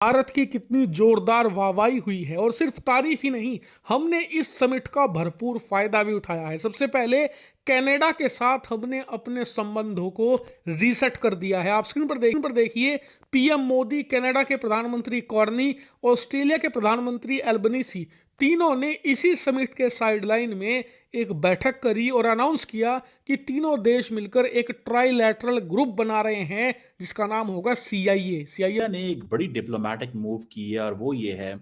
भारत की कितनी जोरदार वाहवाही हुई है और सिर्फ तारीफ ही नहीं, हमने इस समिट का भरपूर फायदा भी उठाया है। सबसे पहले कनाडा के साथ हमने अपने संबंधों को रीसेट कर दिया है। आप स्क्रीन पर देखिए, पीएम मोदी, कनाडा के प्रधानमंत्री कॉर्नी, ऑस्ट्रेलिया के प्रधानमंत्री एल्बनीसी, तीनों ने इसी समिट के साइडलाइन में एक बैठक करी और अनाउंस किया कि तीनों देश मिलकर एक ट्राइलैटरल ग्रुप बना रहे हैं जिसका नाम होगा सीआईए। सीआईए इंडिया ने एक बड़ी डिप्लोमेटिक मूव की है और वो ये है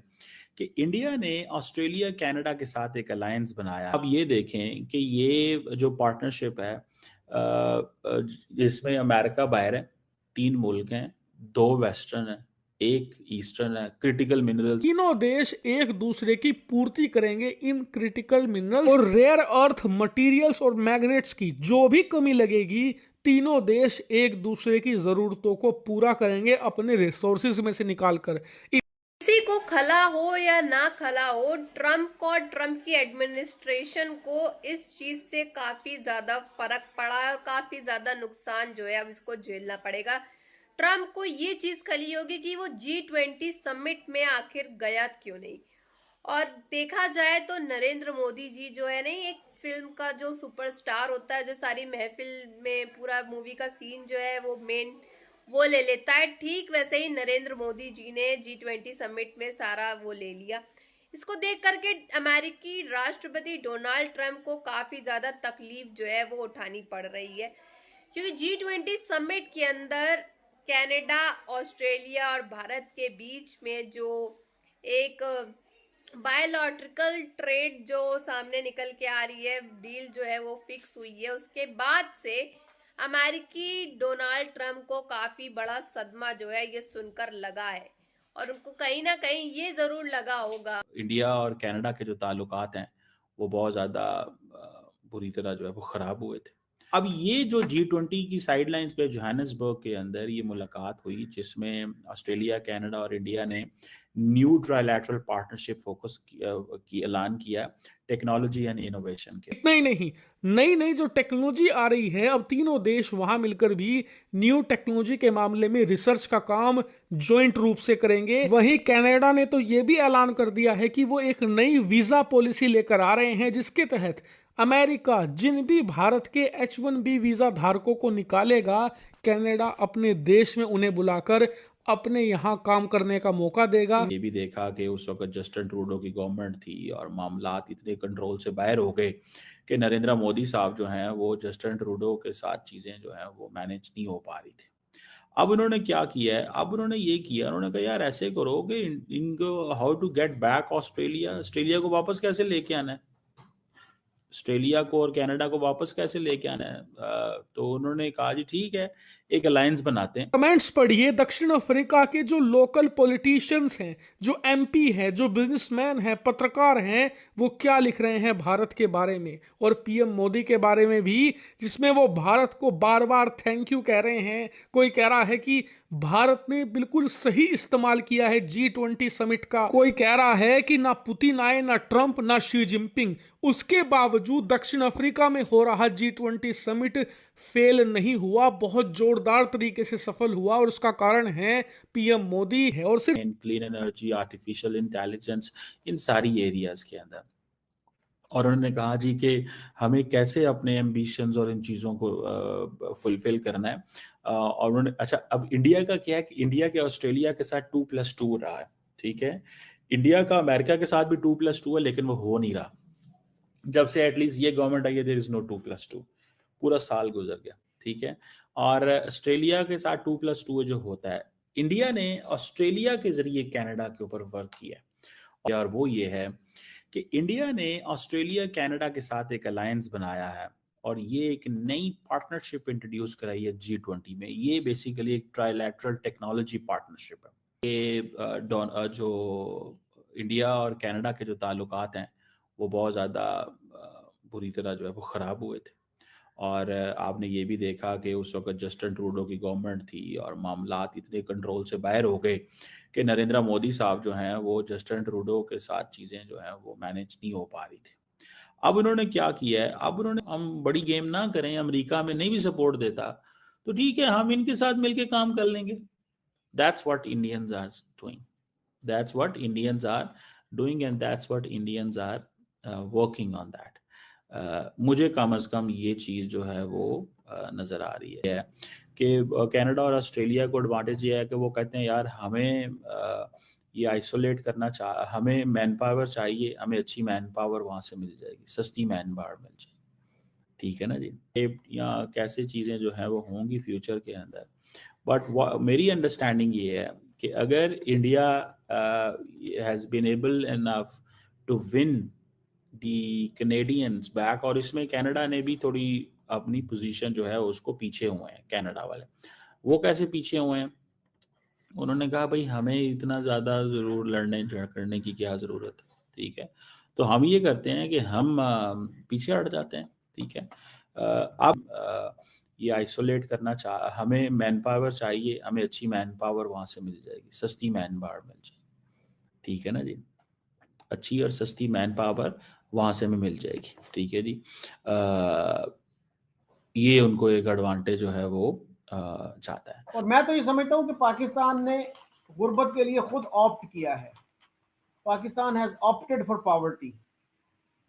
कि इंडिया ने ऑस्ट्रेलिया कनाडा के साथ एक अलायंस बनाया। अब ये देखें कि ये जो पार्टनरशिप है जिसमें अमेरिका बाहर है, 3 मुल्क हैं, 2 वेस्टर्न है, 1 ईस्टर्न है, क्रिटिकल मिनरल्स। तीनों देश एक दूसरे की पूर्ति करेंगे इन क्रिटिकल मिनरल्स और रेयर अर्थ मटेरियल्स और मैग्नेट्स की जो भी कमी लगेगी, तीनों देश एक दूसरे की जरूरतों को पूरा करेंगे अपने रिसोर्सेज में से निकालकर। किसी को खला हो या ना खला हो, ट्रम्प को और ट्रम्प की एडमिनिस्ट्रेशन को इस चीज से काफी ज्यादा फर्क पड़ा है और काफी ज्यादा नुकसान जो है अब इसको झेलना पड़ेगा। ट्रम्प को ये चीज खली होगी कि वो G20 समिट में आखिर गया क्यों नहीं। और देखा जाए तो नरेंद्र मोदी जी जो है नहीं, एक फिल्म का जो सुपरस्टार होता है, जो सारी महफिल में पूरा मूवी का सीन जो है वो मेन वो ले लेता है, ठीक वैसे ही नरेंद्र मोदी जी ने G20 समिट में सारा वो ले लिया। इसको देख करके अमेरिकी राष्ट्रपति डोनाल्ड ट्रंप को काफी ज्यादा तकलीफ जो है वो उठानी पड़ रही है, क्योंकि G20 समिट के अंदर कनाडा, ऑस्ट्रेलिया और भारत के बीच में जो एक बायोलॉजिकल ट्रेड जो सामने निकल के आ रही है, डील जो है वो फिक्स हुई है, उसके बाद से अमेरिकी डोनाल्ड ट्रंप को काफी बड़ा सदमा जो है ये सुनकर लगा है और उनको कहीं ना कहीं ये जरूर लगा होगा। इंडिया और कनाडा के जो ताल्लुकात हैं वो बहुत ज़्यादा बुरी तरह जो है वो ख़राब हुए थे। अब ये जो G20 की साइडलाइंस पे जोहानिसबर्ग के अंदर ये मुलाकात हुई जिसमें ऑस्ट्रेलिया, कनाडा और इंडिया ने न्यू ट्राइलैटरल पार्टनरशिप फोकस की ऐलान किया टेक्नोलॉजी एंड इनोवेशन के। इतना ही नहीं, नई नई जो टेक्नोलॉजी आ रही है, अब तीनों देश वहां मिलकर भी न्यू टेक्नोलॉजी के मामले में रिसर्च का काम ज्वाइंट रूप से करेंगे। वहीं कनाडा ने तो यह भी ऐलान कर दिया है कि वो एक नई वीजा पॉलिसी लेकर आ रहे हैं जिसके तहत अमेरिका जिन भी भारत के H1B वीजा धारकों को निकालेगा, कनाडा अपने देश में उन्हें बुलाकर अपने यहाँ काम करने का मौका देगा। ये भी देखा कि उस वक्त जस्टिन ट्रूडो की गवर्नमेंट थी और मामलात इतने कंट्रोल से बाहर हो गए कि नरेंद्र मोदी साहब जो हैं वो जस्टिन ट्रूडो के साथ चीज़ें जो हैं वो मैनेज नहीं हो पा रही थी। अब उन्होंने क्या किया है, अब उन्होंने ये किया, उन्होंने कहा यार ऐसे करो कि इनको how to get back Australia, Australia को वापस कैसे लेके आना है, ऑस्ट्रेलिया को और कनाडा को वापस कैसे लेके आना है। तो उन्होंने कहा जी ठीक है, एक अलायंस बनाते हैं। कमेंट्स पढ़िए दक्षिण अफ्रीका के जो लोकल पॉलिटिशियंस हैं, जो एमपी हैं, जो बिजनेसमैन हैं, पत्रकार हैं, वो क्या लिख रहे हैं भारत के बारे में और पीएम मोदी के बारे में भी, जिसमें वो भारत को बार बार थैंक यू कह रहे हैं। कोई कह रहा है कि भारत ने बिल्कुल सही इस्तेमाल किया है G20 समिट का, कोई कह रहा है कि ना पुतिन आए, ना ट्रंप, ना शी जिनपिंग, उसके बावजूद दक्षिण अफ्रीका में हो रहा G20 समिट फेल नहीं हुआ, बहुत जोरदार तरीके से सफल हुआ और उसका कारण है पीएम मोदी है। और सिर्फ इन क्लीन एनर्जी, आर्टिफिशियल इंटेलिजेंस, इन सारी एरियाज के अंदर। और उन्होंने कहा जी कि हमें कैसे अपने एम्बिशंस और इन चीज़ों को फुलफिल करना है। और उन्होंने अच्छा, अब इंडिया का क्या है कि इंडिया के ऑस्ट्रेलिया के साथ 2+2 रहा है, ठीक है। इंडिया का अमेरिका के साथ भी 2+2 है लेकिन वो हो नहीं रहा। जब से एटलीस्ट ये गवर्नमेंट आई है देयर इज नो 2+2, पूरा साल गुजर गया, ठीक है। और ऑस्ट्रेलिया के साथ 2+2 जो होता है, इंडिया ने ऑस्ट्रेलिया के जरिए कनाडा के ऊपर वर्क किया है और वो ये है कि इंडिया ने ऑस्ट्रेलिया कनाडा के साथ एक अलायंस बनाया है और ये एक नई पार्टनरशिप इंट्रोड्यूस कराई है G20 में। ये बेसिकली एक ट्राइलैटरल टेक्नोलॉजी पार्टनरशिप है। ये जो इंडिया और कनाडा के जो ताल्लुकात हैं वो बहुत ज़्यादा बुरी तरह जो है वो ख़राब हुए थे। और आपने ये भी देखा कि उस वक्त जस्टिन ट्रूडो की गवर्नमेंट थी और मामलात इतने कंट्रोल से बाहर हो गए कि नरेंद्र मोदी साहब जो हैं वो जस्टिन ट्रूडो के साथ चीज़ें जो हैं वो मैनेज नहीं हो पा रही थी। अब उन्होंने क्या किया है, अब उन्होंने हम बड़ी गेम ना करें, अमेरिका में नहीं भी सपोर्ट देता तो ठीक है, हम इनके साथ मिलके काम कर लेंगे। That's what Indians are doing. That's what Indians are doing, and that's what Indians are working on that. मुझे कम अज़ कम ये चीज़ जो है वो नज़र आ रही है कि कनाडा और ऑस्ट्रेलिया को एडवांटेज ये है कि वो कहते हैं यार हमें ये आइसोलेट करना हमें मैन पावर चाहिए, हमें अच्छी मैन पावर वहाँ से मिल जाएगी, सस्ती मैन पावर मिल जाएगी, ठीक है ना जी। या कैसे चीज़ें जो हैं वो होंगी फ्यूचर के अंदर, बट मेरी अंडरस्टैंडिंग ये है कि अगर India has been able enough to win the Canadians back, और इसमें कनाडा ने भी थोड़ी अपनी पोजीशन जो है उसको पीछे हुए हैं कनाडा वाले। वो कैसे पीछे हुए हैं? उन्होंने कहा भाई हमें इतना ज़्यादा ज़रूर लड़ने करने की क्या ज़रूरत है, ठीक है। तो हम ये करते हैं कि हम पीछे हट जाते हैं, ठीक है। अब ये आइसोलेट करना हमें मैन पावर चाहिए, हमें अच्छी मैन पावर वहाँ से मिल जाएगी, सस्ती मैन पावर मिल जाएगी, ठीक है ना जी। अच्छी और सस्ती मैन पावर वहाँ से हमें मिल जाएगी, ठीक है जी। ये उनको एक एडवांटेज जो है वो चाहता है। और मैं तो ये समझता हूँ कि पाकिस्तान ने गुर्बत के लिए खुद ऑप्ट किया है। Pakistan has opted for poverty.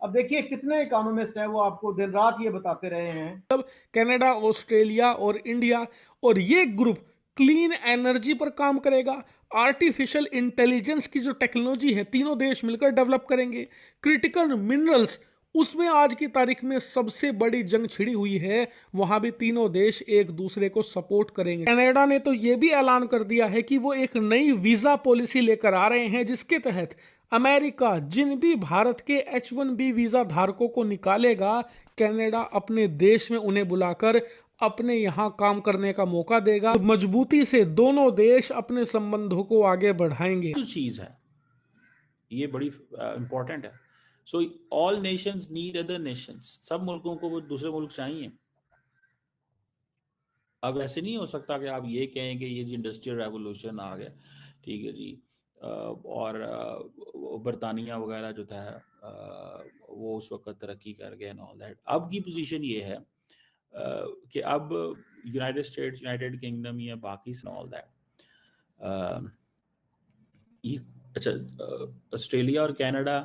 अब देखिए कितने इकोनॉमिस्ट हैं वो आपको दिन रात ये बताते रहे हैं। तब कनाडा, ऑस्ट्रेलिया और इंडिया और ये ग्रुप क्लीन एनर्जी पर काम करेगा। आर्टिफिशियल इंटेलिजेंस की जो टेक्नोलॉजी है तीनों देश मिलकर डेवलप करेंगे। क्रिटिकल मिनरल्स, उसमें आज की तारीख में सबसे बड़ी जंग छिड़ी हुई है, वहां भी तीनों देश एक दूसरे को सपोर्ट करेंगे। कनाडा ने तो यह भी ऐलान कर दिया है कि वो एक नई वीजा पॉलिसी लेकर आ रहे हैं, जिसके तहत अमेरिका जिन भी भारत के H1B वीजा धारकों को निकालेगा, कनाडा अपने देश में उन्हें बुलाकर अपने यहाँ काम करने का मौका देगा। मजबूती से दोनों देश अपने संबंधों को आगे बढ़ाएंगे। जो चीज है ये बड़ी इंपॉर्टेंट है। So all Nations need other Nations. सब मुल्कों को वो दूसरे मुल्क चाहिए। अब ऐसे नहीं हो सकता कि आप ये कहें कि ये जी इंडस्ट्रियल रेवोल्यूशन आ गया, ठीक है जी, और बरतानिया वगैरह जो था वो उस वक्त तरक्की कर गया एंड ऑल दैट। अब की पोजीशन ये है कि अब यूनाइटेड स्टेट्स, यूनाइटेड किंगडम या बाकी ऑल दैट ये अच्छा ऑस्ट्रेलिया और कनाडा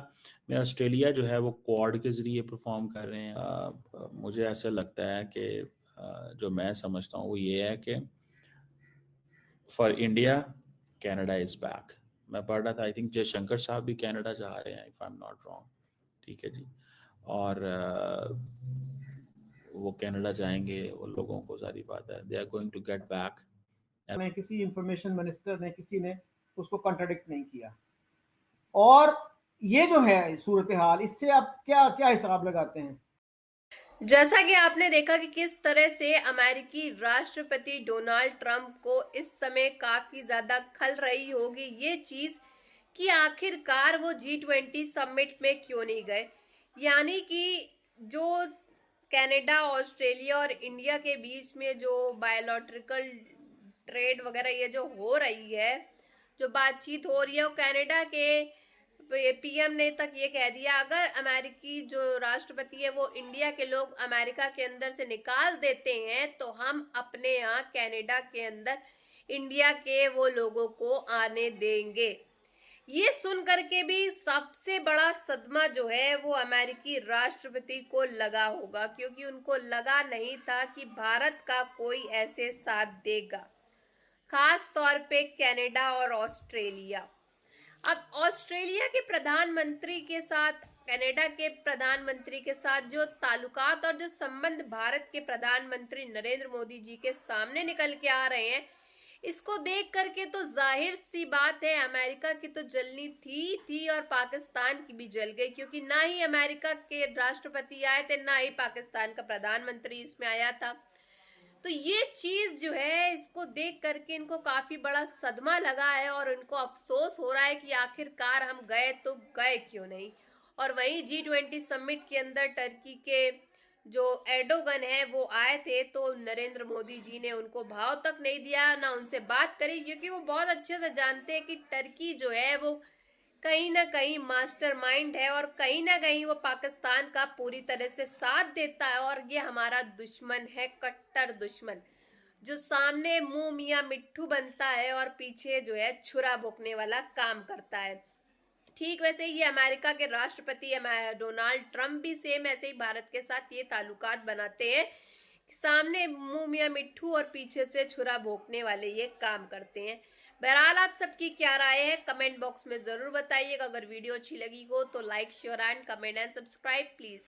में, ऑस्ट्रेलिया जो है वो क्वाड के ज़रिए परफॉर्म कर रहे हैं। मुझे ऐसा लगता है कि जो मैं समझता हूँ वो ये है कि for India Canada is back. मैं पढ़ रहा था, आई थिंक जयशंकर साहब भी कनाडा जा रहे हैं, if I am not wrong, ठीक है जी। और वो कनाडा जाएंगे, वो लोगों को सारी बात है, they are going to get back. किसी इंफॉर्मेशन मिनिस्टर ने, किसी ने उसको कॉन्ट्राडिक्ट नहीं किया। और ये जो है सूरत हाल, इससे आप क्या क्या हिसाब लगाते हैं? जैसा कि आपने देखा कि किस तरह से अमेरिकी राष्ट्रपति डोनाल्ड ट्रंप को इस समय काफी ज्यादा खल रही होगी ये चीज कि आखिरकार वो G20 समिट में क्यों नहीं गए। यानी कि जो कनाडा, ऑस्ट्रेलिया और इंडिया के बीच में जो बायोलॉजिकल ट्रेड वगैरह ये जो हो रही है, जो बातचीत हो रही है, वो कनाडा के पीएम ने तक ये कह दिया अगर अमेरिकी जो राष्ट्रपति है वो इंडिया के लोग अमेरिका के अंदर से निकाल देते हैं तो हम अपने यहाँ कनाडा के अंदर इंडिया के वो लोगों को आने देंगे। ये सुन करके भी सबसे बड़ा सदमा जो है वो अमेरिकी राष्ट्रपति को लगा होगा, क्योंकि उनको लगा नहीं था कि भारत का कोई ऐसे साथ देगा, खास तौर पे कनाडा और ऑस्ट्रेलिया। अब ऑस्ट्रेलिया के प्रधानमंत्री के साथ, कनाडा के प्रधानमंत्री के साथ जो ताल्लुकात और जो संबंध भारत के प्रधानमंत्री नरेंद्र मोदी जी के सामने निकल के आ रहे हैं, इसको देख करके तो जाहिर सी बात है अमेरिका की तो जलनी थी और पाकिस्तान की भी जल गई, क्योंकि ना ही अमेरिका के राष्ट्रपति आए थे, ना ही पाकिस्तान का प्रधानमंत्री इसमें आया था। तो ये चीज जो है इसको देख करके इनको काफी बड़ा सदमा लगा है और इनको अफसोस हो रहा है कि आखिरकार हम गए तो गए क्यों नहीं। और वहीं G20 समिट के अंदर टर्की के जो एर्डोगन है वो आए थे, तो नरेंद्र मोदी जी ने उनको भाव तक नहीं दिया, ना उनसे बात करी, क्योंकि वो बहुत अच्छे से जानते हैं कि टर्की जो है वो कहीं ना कहीं मास्टरमाइंड है और कहीं ना कहीं वो पाकिस्तान का पूरी तरह से साथ देता है और ये हमारा दुश्मन है, कट्टर दुश्मन। जो सामने मुंह मियां मिट्ठू बनता है और पीछे जो है छुरा भोंकने वाला काम करता है। ठीक वैसे ही अमेरिका के राष्ट्रपति डोनाल्ड ट्रंप भी सेम ऐसे ही भारत के साथ ये ताल्लुकात बनाते हैं, सामने मुंह मियां मिट्ठू और पीछे से छुरा भोंकने वाले ये काम करते हैं। बहरहाल आप सबकी क्या राय है कमेंट बॉक्स में जरूर बताइएगा। अगर वीडियो अच्छी लगी हो तो like share and comment and subscribe please.